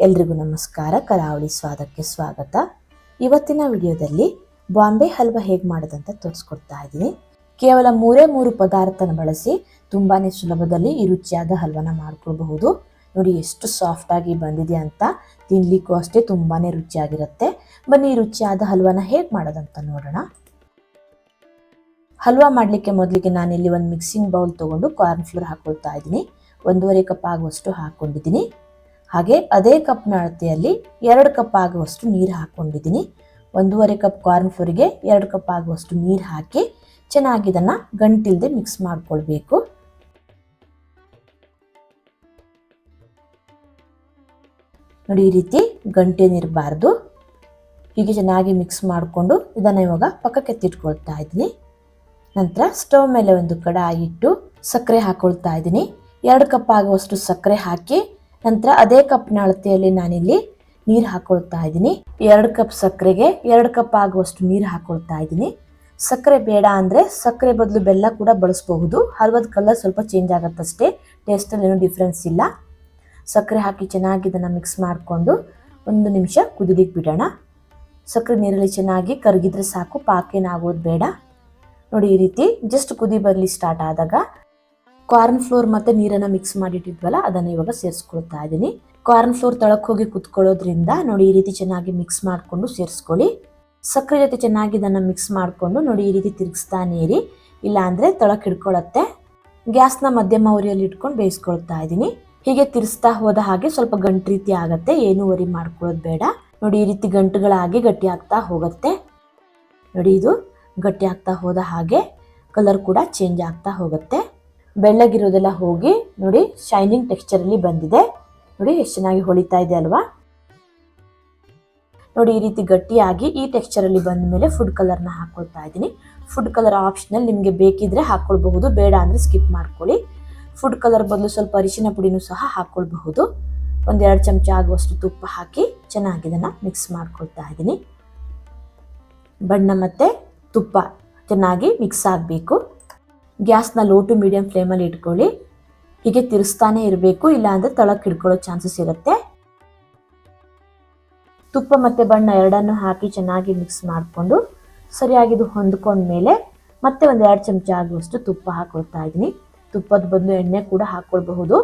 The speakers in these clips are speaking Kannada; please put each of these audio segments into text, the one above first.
ಎಲ್ರಿಗೂ ನಮಸ್ಕಾರ. ಕರಾವಳಿ ಸ್ವಾದಕ್ಕೆ ಸ್ವಾಗತ. ಇವತ್ತಿನ ವಿಡಿಯೋದಲ್ಲಿ ಬಾಂಬೆ ಹಲ್ವಾ ಹೇಗೆ ಮಾಡೋದಂತ ತೋರಿಸ್ಕೊಡ್ತಾ ಇದ್ದೀನಿ. ಕೇವಲ ಮೂರೇ ಪದಾರ್ಥನ ಬಳಸಿ ತುಂಬಾನೇ ಸುಲಭದಲ್ಲಿ ಈ ರುಚಿಯಾದ ಹಲ್ವಾನ ಮಾಡ್ಕೊಳ್ಬಹುದು. ನೋಡಿ ಎಷ್ಟು ಸಾಫ್ಟ್ ಆಗಿ ಬಂದಿದೆ ಅಂತ. ತಿನ್ಲಿಕ್ಕೂ ಅಷ್ಟೇ ತುಂಬಾನೇ ರುಚಿಯಾಗಿರುತ್ತೆ. ಬನ್ನಿ ಈ ರುಚಿಯಾದ ಹಲ್ವಾನ ಹೇಗೆ ಮಾಡೋದಂತ ನೋಡೋಣ. ಹಲ್ವಾ ಮಾಡಲಿಕ್ಕೆ ಮೊದಲಿಗೆ ನಾನಿಲ್ಲಿ ಒಂದು ಮಿಕ್ಸಿಂಗ್ ಬೌಲ್ ತಗೊಂಡು ಕಾರ್ನ್ ಫ್ಲೋರ್ ಹಾಕೊಳ್ತಾ ಇದ್ದೀನಿ. 1.5 ಕಪ್ ಆಗುವಷ್ಟು ಹಾಕೊಂಡಿದ್ದೀನಿ. ಹಾಗೆ ಅದೇ ಕಪ್ನ ಅಳತೆಯಲ್ಲಿ 2 ಕಪ್ ಆಗುವಷ್ಟು ನೀರು ಹಾಕೊಂಡಿದ್ದೀನಿ. 1.5 ಕಪ್ ಕಾರ್ನ್ ಫ್ಲೋರಿಗೆ 2 ಕಪ್ ಆಗುವಷ್ಟು ನೀರು ಹಾಕಿ ಚೆನ್ನಾಗಿ ಇದನ್ನು ಗಂಟಿಲ್ಲದೆ ಮಿಕ್ಸ್ ಮಾಡ್ಕೊಳ್ಬೇಕು. ನೋಡಿ, ಈ ರೀತಿ ಗಂಟೇನಿರಬಾರ್ದು. ಹೀಗೆ ಚೆನ್ನಾಗಿ ಮಿಕ್ಸ್ ಮಾಡಿಕೊಂಡು ಇದನ್ನು ಇವಾಗ ಪಕ್ಕಕ್ಕೆ ಎತ್ತಿಟ್ಕೊಳ್ತಾ ಇದ್ದೀನಿ. ನಂತರ ಸ್ಟವ್ ಮೇಲೆ ಒಂದು ಕಡಾಯಿ ಇಟ್ಟು ಸಕ್ಕರೆ ಹಾಕೊಳ್ತಾ ಇದ್ದೀನಿ. 2 ಕಪ್ ಆಗುವಷ್ಟು ಸಕ್ಕರೆ ಹಾಕಿ ನಂತರ ಅದೇ ಕಪ್ನ ಅಳತೆಯಲ್ಲಿ ನಾನಿಲ್ಲಿ ನೀರು ಹಾಕೊಳ್ತಾ ಇದ್ದೀನಿ. 2 ಕಪ್ ಸಕ್ಕರೆಗೆ 2 ಕಪ್ ಆಗುವಷ್ಟು ನೀರು ಹಾಕೊಳ್ತಾ ಇದ್ದೀನಿ. ಸಕ್ಕರೆ ಬೇಡ ಅಂದರೆ ಸಕ್ಕರೆ ಬದಲು ಬೆಲ್ಲ ಕೂಡ ಬಳಸಬಹುದು. ಹಲ್ವದ ಕಲರ್ ಸ್ವಲ್ಪ ಚೇಂಜ್ ಆಗುತ್ತಷ್ಟೇ, ಟೇಸ್ಟಲ್ಲಿ ಏನೂ ಡಿಫ್ರೆನ್ಸ್ ಇಲ್ಲ. ಸಕ್ಕರೆ ಹಾಕಿ ಚೆನ್ನಾಗಿ ಇದನ್ನು ಮಿಕ್ಸ್ ಮಾಡಿಕೊಂಡು 1 ನಿಮಿಷ ಕುದಿಲಿಕ್ಕೆ ಬಿಡೋಣ. ಸಕ್ಕರೆ ನೀರಲ್ಲಿ ಚೆನ್ನಾಗಿ ಕರಗಿದ್ರೆ ಸಾಕು, ಪಾಕೇನಾಗೋದು ಬೇಡ. ನೋಡಿ, ಈ ರೀತಿ ಜಸ್ಟ್ ಕುದಿ ಬರಲಿ ಸ್ಟಾರ್ಟ್ ಆದಾಗ ಕಾರ್ನ್ ಫ್ಲೋರ್ ಮತ್ತು ನೀರನ್ನು ಮಿಕ್ಸ್ ಮಾಡಿಟ್ಟಿದ್ವಲ್ಲ ಅದನ್ನು ಇವಾಗ ಸೇರಿಸ್ಕೊಳ್ತಾ ಇದ್ದೀನಿ. ಕಾರ್ನ್ ಫ್ಲೋರ್ ತಳಕ್ಕೆ ಹೋಗಿ ಕುತ್ಕೊಳ್ಳೋದ್ರಿಂದ ನೋಡಿ ಈ ರೀತಿ ಚೆನ್ನಾಗಿ ಮಿಕ್ಸ್ ಮಾಡಿಕೊಂಡು ಸೇರಿಸ್ಕೊಳ್ಳಿ. ಸಕ್ಕರೆ ಜೊತೆ ಚೆನ್ನಾಗಿ ಇದನ್ನು ಮಿಕ್ಸ್ ಮಾಡಿಕೊಂಡು ನೋಡಿ ಈ ರೀತಿ ತಿರುಗಿಸ್ತಾನೆ ಇರಿ, ಇಲ್ಲ ಅಂದರೆ ತಳಕ್ಕೆ ಹಿಡ್ಕೊಳ್ಳುತ್ತೆ. ಗ್ಯಾಸ್ನ ಮಧ್ಯಮ ಉರಿಯಲ್ಲಿ ಇಟ್ಕೊಂಡು ಬೇಯಿಸ್ಕೊಳ್ತಾ ಇದ್ದೀನಿ. ಹೀಗೆ ತಿರ್ಸ್ತಾ ಹೋದ ಹಾಗೆ ಸ್ವಲ್ಪ ಗಂಟು ರೀತಿ ಆಗುತ್ತೆ, ಏನೂ ವರಿ ಮಾಡ್ಕೊಳ್ಳೋದು ಬೇಡ. ನೋಡಿ, ಈ ರೀತಿ ಗಂಟುಗಳಾಗಿ ಗಟ್ಟಿ ಆಗ್ತಾ ಹೋಗುತ್ತೆ. ನೋಡಿ, ಇದು ಗಟ್ಟಿ ಆಗ್ತಾ ಹೋದ ಹಾಗೆ ಕಲರ್ ಕೂಡ ಚೇಂಜ್ ಆಗ್ತಾ ಹೋಗುತ್ತೆ. ಬೆಳ್ಳಗಿರೋದೆಲ್ಲ ಹೋಗಿ ನೋಡಿ ಶೈನಿಂಗ್ ಟೆಕ್ಸ್ಚರಲ್ಲಿ ಬಂದಿದೆ. ನೋಡಿ ಎಷ್ಟು ಚೆನ್ನಾಗಿ ಹೊಳಿತಾ ಇದೆ ಅಲ್ವಾ. ನೋಡಿ, ಈ ರೀತಿ ಗಟ್ಟಿಯಾಗಿ ಈ ಟೆಕ್ಸ್ಚರಲ್ಲಿ ಬಂದ ಮೇಲೆ ಫುಡ್ ಕಲರ್ನ ಹಾಕೊಳ್ತಾ ಇದ್ದೀನಿ. ಫುಡ್ ಕಲರ್ ಆಪ್ಷನಲ್, ನಿಮಗೆ ಬೇಕಿದ್ರೆ ಹಾಕೊಳ್ಬಹುದು, ಬೇಡ ಅಂದರೆ ಸ್ಕಿಪ್ ಮಾಡ್ಕೊಳ್ಳಿ. ಫುಡ್ ಕಲರ್ ಬದಲು ಸ್ವಲ್ಪ ಅರಿಶಿನ ಪುಡಿನೂ ಸಹ ಹಾಕೊಳ್ಬಹುದು. 1-2 ಚಮಚ ಆಗುವಷ್ಟು ತುಪ್ಪ ಹಾಕಿ ಚೆನ್ನಾಗಿ ಇದನ್ನು ಮಿಕ್ಸ್ ಮಾಡ್ಕೊಳ್ತಾ ಇದ್ದೀನಿ. ಬಣ್ಣ ಮತ್ತು ತುಪ್ಪ ಚೆನ್ನಾಗಿ ಮಿಕ್ಸ್ ಆಗಬೇಕು. ಗ್ಯಾಸ್ನ ಲೋ ಟು ಮೀಡಿಯಂ ಫ್ಲೇಮಲ್ಲಿ ಇಟ್ಕೊಳ್ಳಿ. ಹೀಗೆ ತಿರ್ಸ್ತಾನೆ ಇರಬೇಕು, ಇಲ್ಲ ಅಂದರೆ ತಳಕ್ಕೆ ಹಿಡ್ಕೊಳ್ಳೋ ಚಾನ್ಸಸ್ ಇರುತ್ತೆ. ತುಪ್ಪ ಮತ್ತು ಬಣ್ಣ ಎರಡನ್ನು ಹಾಕಿ ಚೆನ್ನಾಗಿ ಮಿಕ್ಸ್ ಮಾಡಿಕೊಂಡು ಸರಿಯಾಗಿದು ಹೊಂದ್ಕೊಂಡ್ಮೇಲೆ ಮತ್ತೆ 1-2 ಚಮಚ ಆಗುವಷ್ಟು ತುಪ್ಪ ಹಾಕೊಳ್ತಾ ಇದ್ದೀನಿ. ತುಪ್ಪದ ಬದಲು ಎಣ್ಣೆ ಕೂಡ ಹಾಕ್ಕೊಳ್ಬಹುದು.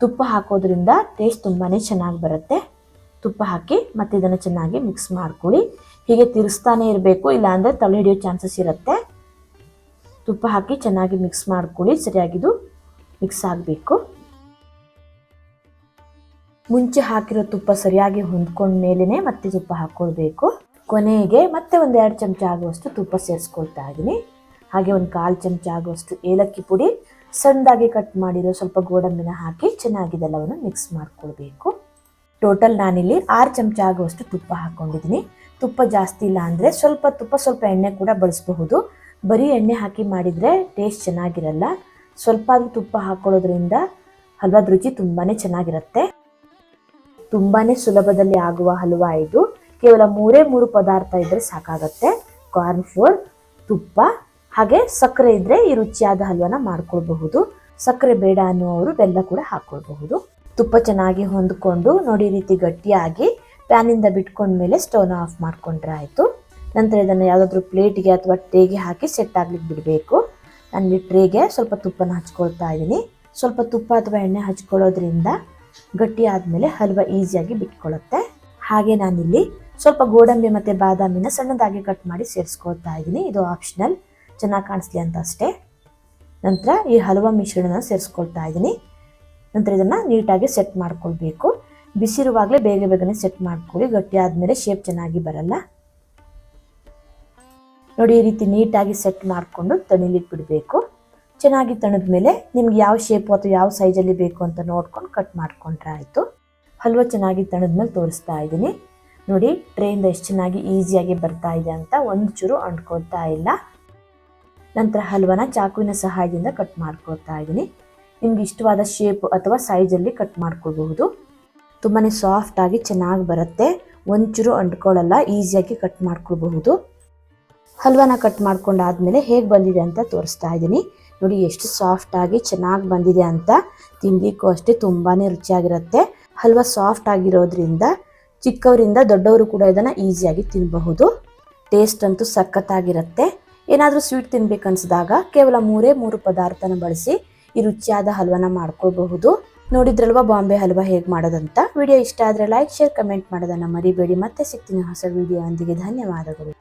ತುಪ್ಪ ಹಾಕೋದ್ರಿಂದ ಟೇಸ್ಟ್ ತುಂಬಾ ಚೆನ್ನಾಗಿ ಬರುತ್ತೆ. ತುಪ್ಪ ಹಾಕಿ ಮತ್ತೆ ಇದನ್ನು ಚೆನ್ನಾಗಿ ಮಿಕ್ಸ್ ಮಾಡ್ಕೊಳ್ಳಿ. ಹೀಗೆ ತಿರ್ಸ್ತಾನೆ ಇರಬೇಕು, ಇಲ್ಲ ಅಂದರೆ ತಲೆ ಹಿಡಿಯೋ ಚಾನ್ಸಸ್ ಇರುತ್ತೆ. ತುಪ್ಪ ಹಾಕಿ ಚೆನ್ನಾಗಿ ಮಿಕ್ಸ್ ಮಾಡ್ಕೊಳ್ಳಿ. ಸರಿಯಾಗಿದು ಮಿಕ್ಸ್ ಆಗಬೇಕು. ಮುಂಚೆ ಹಾಕಿರೋ ತುಪ್ಪ ಸರಿಯಾಗಿ ಹೊಂದ್ಕೊಂಡ ಮೇಲೇ ಮತ್ತೆ ತುಪ್ಪ ಹಾಕ್ಕೊಳ್ಬೇಕು. ಕೊನೆಗೆ ಮತ್ತೆ 1-2 ಚಮಚ ಆಗುವಷ್ಟು ತುಪ್ಪ ಸೇರಿಸ್ಕೊಳ್ತಾ ಇದ್ದೀನಿ. ಹಾಗೆ 1/4 ಚಮಚ ಆಗುವಷ್ಟು ಏಲಕ್ಕಿ ಪುಡಿ, ಸಣ್ಣದಾಗಿ ಕಟ್ ಮಾಡಿರೋ ಸ್ವಲ್ಪ ಗೋಡಂಬಿನ ಹಾಕಿ ಚೆನ್ನಾಗಿದೆಲ್ಲವನ್ನು ಮಿಕ್ಸ್ ಮಾಡ್ಕೊಳ್ಬೇಕು. ಟೋಟಲ್ ನಾನಿಲ್ಲಿ 6 ಚಮಚ ಆಗುವಷ್ಟು ತುಪ್ಪ ಹಾಕ್ಕೊಂಡಿದ್ದೀನಿ. ತುಪ್ಪ ಜಾಸ್ತಿ ಇಲ್ಲ ಅಂದರೆ ಸ್ವಲ್ಪ ತುಪ್ಪ ಸ್ವಲ್ಪ ಎಣ್ಣೆ ಕೂಡ ಬಳಸಬಹುದು. ಬರೀ ಎಣ್ಣೆ ಹಾಕಿ ಮಾಡಿದರೆ ಟೇಸ್ಟ್ ಚೆನ್ನಾಗಿರಲ್ಲ. ಸ್ವಲ್ಪ ತುಪ್ಪ ಹಾಕೊಳ್ಳೋದ್ರಿಂದ ಹಲ್ವಾದ ರುಚಿ ತುಂಬಾ ಚೆನ್ನಾಗಿರುತ್ತೆ. ತುಂಬಾ ಸುಲಭದಲ್ಲಿ ಆಗುವ ಹಲ್ವಾ ಇದು. ಕೇವಲ 3 ಪದಾರ್ಥ ಇದ್ದರೆ ಸಾಕಾಗತ್ತೆ. ಕಾರ್ನ್ ಫ್ಲೋರ್, ತುಪ್ಪ ಹಾಗೆ ಸಕ್ಕರೆ ಇದ್ದರೆ ಈ ರುಚಿಯಾದ ಹಲ್ವಾನ ಮಾಡ್ಕೊಳ್ಬಹುದು. ಸಕ್ಕರೆ ಬೇಡ ಅನ್ನುವರು ಬೆಲ್ಲ ಕೂಡ ಹಾಕ್ಕೊಳ್ಬಹುದು. ತುಪ್ಪ ಚೆನ್ನಾಗಿ ಹೊಂದ್ಕೊಂಡು ನೋಡಿ ಈ ರೀತಿ ಗಟ್ಟಿಯಾಗಿ ಪ್ಯಾನಿಂದ ಬಿಟ್ಕೊಂಡ್ಮೇಲೆ ಸ್ಟವ್ನ ಆಫ್ ಮಾಡ್ಕೊಂಡ್ರೆ ಆಯಿತು. ನಂತರ ಇದನ್ನು ಯಾವುದಾದ್ರೂ ಪ್ಲೇಟ್ಗೆ ಅಥವಾ ಟ್ರೇಗೆ ಹಾಕಿ ಸೆಟ್ ಆಗ್ಲಿಕ್ಕೆ ಬಿಡಬೇಕು. ನಾನು ಟ್ರೇಗೆ ಸ್ವಲ್ಪ ತುಪ್ಪನ ಹಚ್ಕೊಳ್ತಾ ಇದ್ದೀನಿ. ಸ್ವಲ್ಪ ತುಪ್ಪ ಅಥವಾ ಎಣ್ಣೆ ಹಚ್ಕೊಳ್ಳೋದ್ರಿಂದ ಗಟ್ಟಿ ಆದಮೇಲೆ ಹಲ್ವಾ ಈಸಿಯಾಗಿ ಬಿಟ್ಕೊಳ್ಳುತ್ತೆ. ಹಾಗೆ ನಾನಿಲ್ಲಿ ಸ್ವಲ್ಪ ಗೋಡಂಬಿ ಮತ್ತು ಬಾದಾಮಿನ ಸಣ್ಣದಾಗಿ ಕಟ್ ಮಾಡಿ ಸೇರಿಸ್ಕೊಳ್ತಾ ಇದ್ದೀನಿ. ಇದು ಆಪ್ಷನಲ್, ಚೆನ್ನಾಗಿ ಕಾಣಿಸ್ಲಿ ಅಂತ ಅಷ್ಟೇ. ನಂತರ ಈ ಹಲ್ವಾ ಮಿಶ್ರಣನ ಸೇರಿಸ್ಕೊಳ್ತಾ ಇದ್ದೀನಿ. ನಂತರ ಇದನ್ನು ನೀಟಾಗಿ ಸೆಟ್ ಮಾಡ್ಕೊಳ್ಬೇಕು. ಬಿಸಿರುವಾಗಲೇ ಬೇಗನೆ ಸೆಟ್ ಮಾಡ್ಕೊಳ್ಳಿ, ಗಟ್ಟಿ ಆದಮೇಲೆ ಶೇಪ್ ಚೆನ್ನಾಗಿ ಬರಲ್ಲ. ನೋಡಿ, ಈ ರೀತಿ ನೀಟಾಗಿ ಸೆಟ್ ಮಾಡಿಕೊಂಡು ತಣಿಲಿಕ್ಕೆ ಬಿಡಬೇಕು. ಚೆನ್ನಾಗಿ ತಣಿದ ಮೇಲೆ ನಿಮ್ಗೆ ಯಾವ ಶೇಪು ಅಥವಾ ಯಾವ ಸೈಜಲ್ಲಿ ಬೇಕು ಅಂತ ನೋಡ್ಕೊಂಡು ಕಟ್ ಮಾಡ್ಕೊಂಡ್ರೆ ಆಯಿತು. ಹಲ್ವಾ ಚೆನ್ನಾಗಿ ತಣಿದ್ಮೇಲೆ ತೋರಿಸ್ತಾ ಇದ್ದೀನಿ. ನೋಡಿ, ಟ್ರೇಯಿಂದ ಎಷ್ಟು ಚೆನ್ನಾಗಿ ಈಸಿಯಾಗಿ ಬರ್ತಾ ಇದೆ ಅಂತ, ಒಂದು ಚೂರು ಅಂಟ್ಕೊಳ್ತಾ ಇಲ್ಲ. ನಂತರ ಹಲ್ವಾನ ಚಾಕುವಿನ ಸಹಾಯದಿಂದ ಕಟ್ ಮಾಡ್ಕೊಳ್ತಾ ಇದ್ದೀನಿ. ನಿಮ್ಗೆ ಇಷ್ಟವಾದ ಶೇಪ್ ಅಥವಾ ಸೈಜಲ್ಲಿ ಕಟ್ ಮಾಡ್ಕೊಳ್ಬಹುದು. ತುಂಬಾ ಸಾಫ್ಟಾಗಿ ಚೆನ್ನಾಗಿ ಬರುತ್ತೆ, ಒಂಚೂರು ಅಂಟ್ಕೊಳ್ಳಲ್ಲ, ಈಸಿಯಾಗಿ ಕಟ್ ಮಾಡ್ಕೊಳ್ಬಹುದು. ಹಲ್ವಾನ ಕಟ್ ಮಾಡ್ಕೊಂಡಾದ್ಮೇಲೆ ಹೇಗೆ ಬಂದಿದೆ ಅಂತ ತೋರಿಸ್ತಾ ಇದ್ದೀನಿ. ನೋಡಿ ಎಷ್ಟು ಸಾಫ್ಟಾಗಿ ಚೆನ್ನಾಗಿ ಬಂದಿದೆ ಅಂತ. ತಿನ್ನಲಿಕ್ಕೂ ಅಷ್ಟೇ ತುಂಬಾ ರುಚಿಯಾಗಿರುತ್ತೆ. ಹಲ್ವಾ ಸಾಫ್ಟ್ ಆಗಿರೋದ್ರಿಂದ ಚಿಕ್ಕವರಿಂದ ದೊಡ್ಡವರು ಕೂಡ ಇದನ್ನು ಈಸಿಯಾಗಿ ತಿನ್ನಬಹುದು. ಟೇಸ್ಟ್ ಅಂತೂ ಸಖತ್ತಾಗಿರುತ್ತೆ. ಏನಾದರೂ ಸ್ವೀಟ್ ತಿನ್ಬೇಕನ್ಸಿದಾಗ ಕೇವಲ 3 ಪದಾರ್ಥನ ಬಳಸಿ ಈ ರುಚಿಯಾದ ಹಲ್ವಾನ ಮಾಡ್ಕೊಳ್ಬಹುದು. ನೋಡಿದ್ರಲ್ವಾ ಬಾಂಬೆ ಹಲ್ವಾ ಹೇಗೆ ಮಾಡೋದಂತ. ವಿಡಿಯೋ ಇಷ್ಟ ಆದರೆ ಲೈಕ್, ಶೇರ್, ಕಮೆಂಟ್ ಮಾಡೋದನ್ನು ಮರಿಬೇಡಿ. ಮತ್ತೆ ಸಿಗ್ತೀನಿ ಹೊಸ ವಿಡಿಯೋ ಒಂದಿಗೆ. ಧನ್ಯವಾದಗಳು.